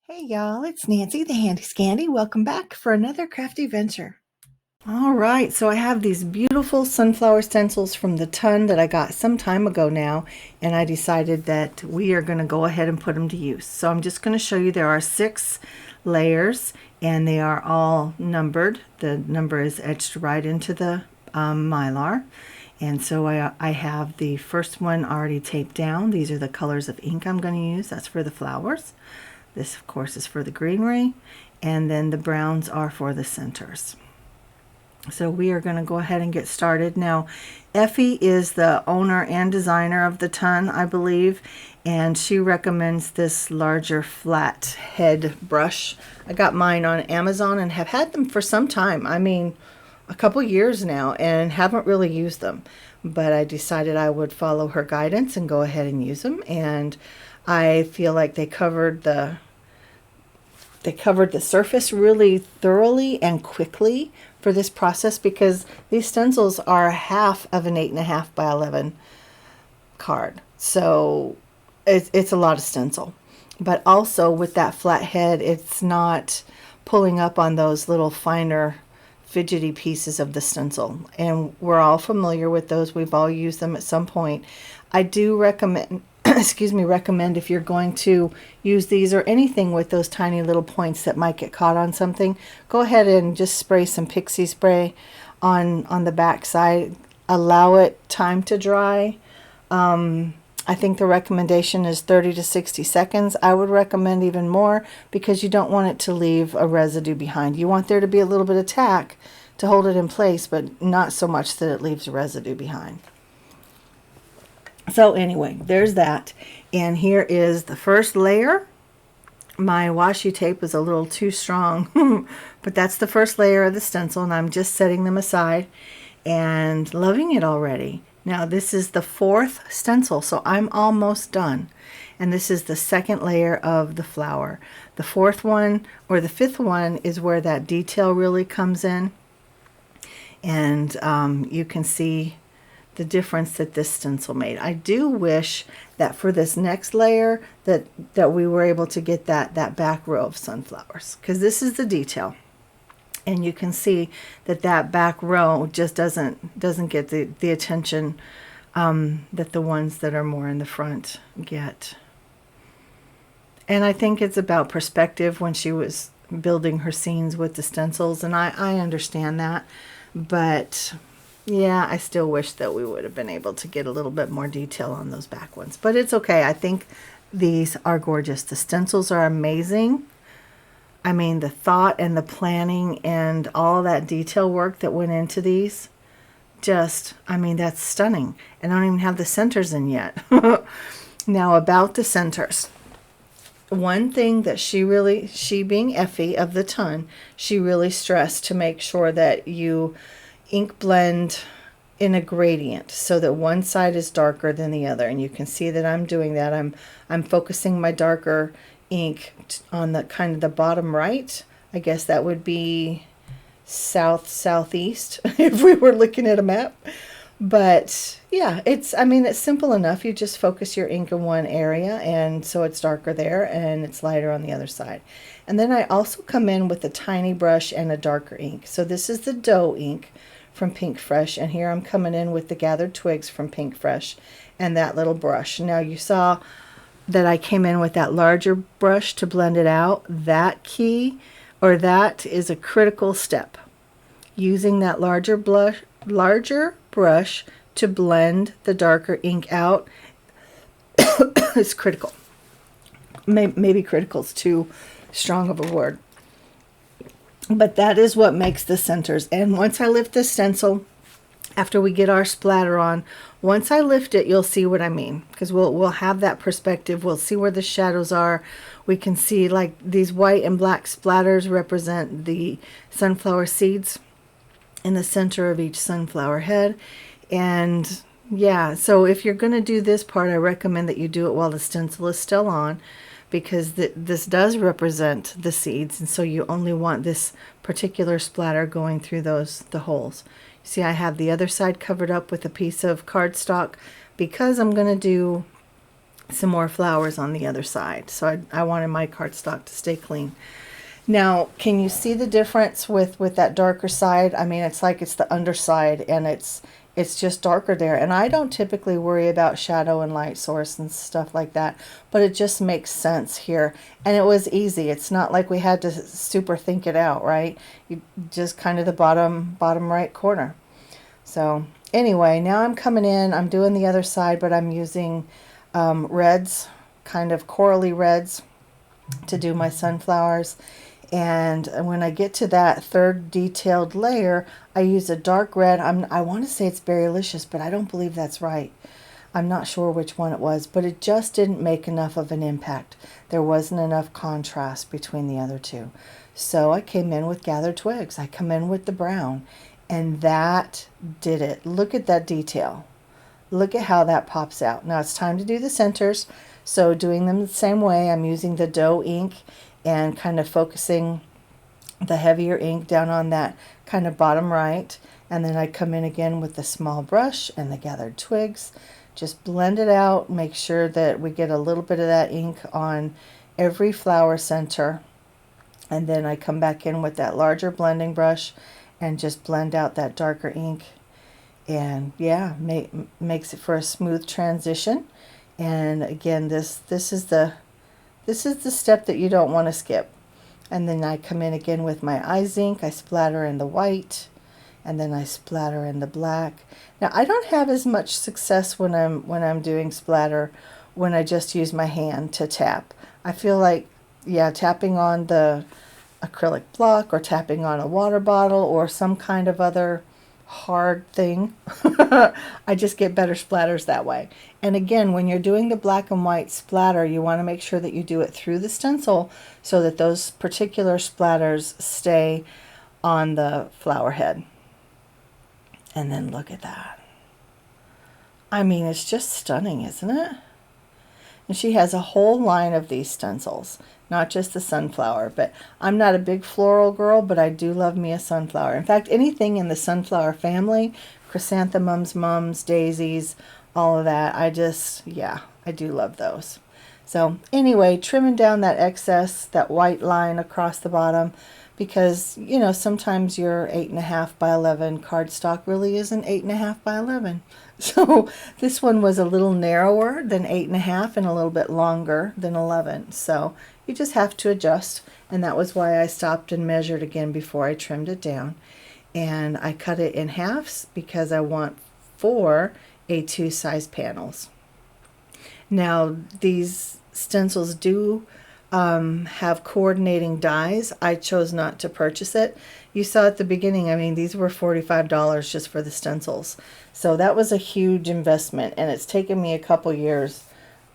Hey y'all, it's Nancy the Handy Scandy. Welcome back for another crafty venture. All right, so I have these beautiful sunflower stencils from the ton that I got some time ago now, and I decided that we are going to go ahead and put them to use. So I'm just going to show you there are 6 layers and they are all numbered. The number is etched right into the mylar. And so I have the first one already taped down. These are the colors of ink I'm going to use. That's for the flowers. This, of course, is for the greenery, and then the browns are for the centers. So we are going to go ahead and get started. Now, Effie is the owner and designer of the ton, I believe, and she recommends this larger flat head brush. I got mine on Amazon and have had them for some time. I mean, a couple years now, and haven't really used them. But I decided I would follow her guidance and go ahead and use them, and I feel like they covered the surface really thoroughly and quickly for this process, because these stencils are half of an 8.5 by 11 card. So it's a lot of stencil. But also with that flat head, it's not pulling up on those little finer fidgety pieces of the stencil. And we're all familiar with those. We've all used them at some point. I do recommend recommend if you're going to use these or anything with those tiny little points that might get caught on something, go ahead and just spray some pixie spray on the back side. Allow it time to dry. I think the recommendation is 30 to 60 seconds. I would recommend even more, because you don't want it to leave a residue behind. You want there to be a little bit of tack to hold it in place, but not so much that it leaves a residue behind. So anyway, there's that. And here is the first layer. My washi tape is a little too strong, but that's the first layer of the stencil, and I'm just setting them aside and loving it already. Now this is the 4th stencil, so I'm almost done. And this is the 2nd layer of the flower. The 4th one, or the 5th one, is where that detail really comes in. And you can see the difference that this stencil made. I do wish that for this next layer that we were able to get that back row of sunflowers, because this is the detail, and you can see that back row just doesn't get the attention that the ones that are more in the front get. And I think it's about perspective when she was building her scenes with the stencils, and I understand that, but yeah, I still wish that we would have been able to get a little bit more detail on those back ones. But it's okay. I think these are gorgeous. The stencils are amazing. I mean, the thought and the planning and all that detail work that went into these, I mean, that's stunning. And I don't even have the centers in yet. Now, about the centers. One thing that she being Effie of the ton, she really stressed to make sure that you ink blend in a gradient so that one side is darker than the other, and you can see that I'm doing that. I'm focusing my darker ink on the kind of the bottom right. I guess that would be southeast if we were looking at a map. But yeah, it's simple enough. You just focus your ink in one area, and so it's darker there and it's lighter on the other side. And then I also come in with a tiny brush and a darker ink. So this is the dough ink from Pink Fresh, and here I'm coming in with the Gathered Twigs from Pink Fresh and that little brush. Now you saw that I came in with that larger brush to blend it out. That is a critical step. Using that larger brush to blend the darker ink out is critical. Maybe critical is too strong of a word. But that is what makes the centers. And once I lift the stencil, after we get our splatter on, once I lift it, you'll see what I mean, because we'll have that perspective. We'll see where the shadows are. We can see, like, these white and black splatters represent the sunflower seeds in the center of each sunflower head. And yeah, so if you're going to do this part, I recommend that you do it while the stencil is still on, because this does represent the seeds, and so you only want this particular splatter going through the holes. You see, I have the other side covered up with a piece of cardstock because I'm going to do some more flowers on the other side. So I wanted my cardstock to stay clean. Now, can you see the difference with that darker side? I mean, it's like it's the underside, and it's just darker there. And I don't typically worry about shadow and light source and stuff like that, but it just makes sense here. And it was easy. It's not like we had to super think it out, right? You just kind of the bottom right corner. So anyway, now I'm coming in, I'm doing the other side, but I'm using reds, kind of corally reds, to do my sunflowers. And when I get to that third detailed layer, I use a dark red. I want to say it's Berrylicious, but I don't believe that's right. I'm not sure which one it was, but it just didn't make enough of an impact. There wasn't enough contrast between the other two. So I came in with Gathered Twigs. I come in with the brown, and that did it. Look at that detail. Look at how that pops out. Now it's time to do the centers. So doing them the same way, I'm using the dough ink and kind of focusing the heavier ink down on that kind of bottom right. And then I come in again with the small brush and the Gathered Twigs. Just blend it out, make sure that we get a little bit of that ink on every flower center. And then I come back in with that larger blending brush and just blend out that darker ink. And yeah, makes it for a smooth transition. And again, this is the step that you don't want to skip. And then I come in again with my eyes ink. I splatter in the white, and then I splatter in the black. Now I don't have as much success when I'm doing splatter when I just use my hand to tap. I feel like, yeah, tapping on the acrylic block or tapping on a water bottle or some kind of other hard thing, I just get better splatters that way. And again, when you're doing the black and white splatter, you want to make sure that you do it through the stencil so that those particular splatters stay on the flower head. And then look at that. I mean, it's just stunning, isn't it? And she has a whole line of these stencils, not just the sunflower. But I'm not a big floral girl, but I do love me a sunflower. In fact, anything in the sunflower family, chrysanthemums, mums, daisies, all of that, I do love those. So anyway, trimming down that excess, that white line across the bottom, because, you know, sometimes your 8.5 by 11 cardstock really isn't 8.5 by 11. So this one was a little narrower than 8.5 and a little bit longer than 11. So you just have to adjust. And that was why I stopped and measured again before I trimmed it down. And I cut it in halves because I want 4 A2 size panels. Now these stencils do have coordinating dies. I chose not to purchase it. You saw at the beginning, I mean, these were $45 just for the stencils. So that was a huge investment, and it's taken me a couple years.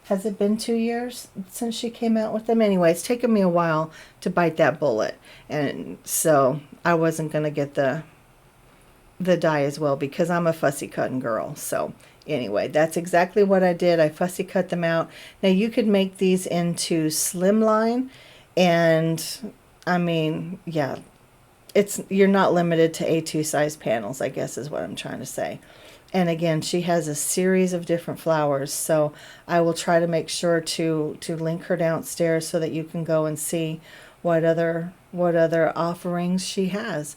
Has it been 2 years since she came out with them? Anyway, it's taken me a while to bite that bullet. And so I wasn't going to get the die as well because I'm a fussy cutting girl. So anyway, that's exactly what I did. I fussy cut them out. Now you could make these into slimline, and I mean, yeah, you're not limited to A2 size panels, I guess is what I'm trying to say. And again, she has a series of different flowers, so I will try to make sure to link her downstairs so that you can go and see what other offerings she has.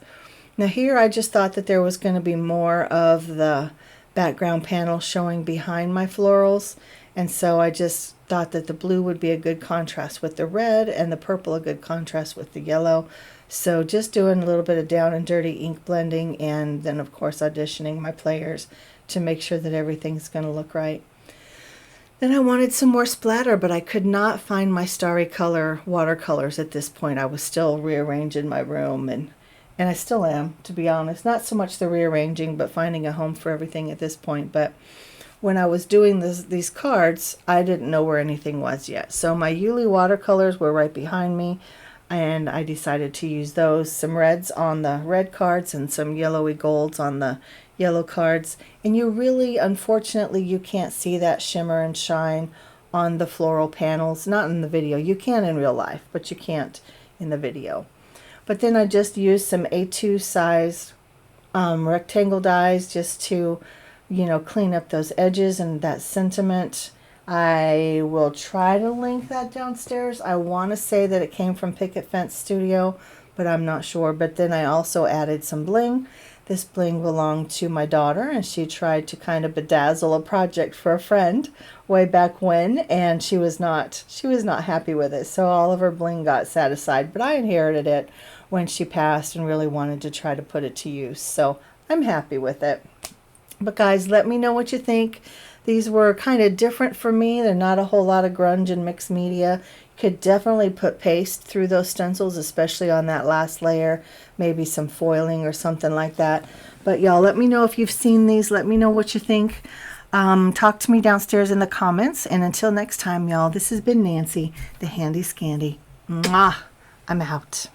Now here I just thought that there was going to be more of the background panel showing behind my florals, and so I just thought that the blue would be a good contrast with the red and the purple a good contrast with the yellow. So just doing a little bit of down and dirty ink blending, and then of course auditioning my players to make sure that everything's going to look right. Then I wanted some more splatter, but I could not find my Starry Color watercolors at this point. I was still rearranging my room, and I still am, to be honest. Not so much the rearranging, but finding a home for everything at this point. But when I was doing these cards, I didn't know where anything was yet. So my Yuli watercolors were right behind me, and I decided to use those. Some reds on the red cards and some yellowy golds on the yellow cards. And you really, unfortunately, you can't see that shimmer and shine on the floral panels. Not in the video. You can in real life, but you can't in the video. But then I just used some A2 size rectangle dies just to, you know, clean up those edges and that sentiment I will try to link that downstairs. I want to say that it came from Picket Fence Studio, but I'm not sure. But then I also added some bling. This bling belonged to my daughter, and she tried to kind of bedazzle a project for a friend way back when, and she was not happy with it. So all of her bling got set aside, but I inherited it when she passed and really wanted to try to put it to use. So I'm happy with it. But guys, let me know what you think. These were kind of different for me. They're not a whole lot of grunge and mixed media. Could definitely put paste through those stencils, especially on that last layer. Maybe some foiling or something like that. But y'all, let me know if you've seen these. Let me know what you think. Talk to me downstairs in the comments. And until next time, y'all, this has been Nancy, the Handy Scandy. Mwah! I'm out.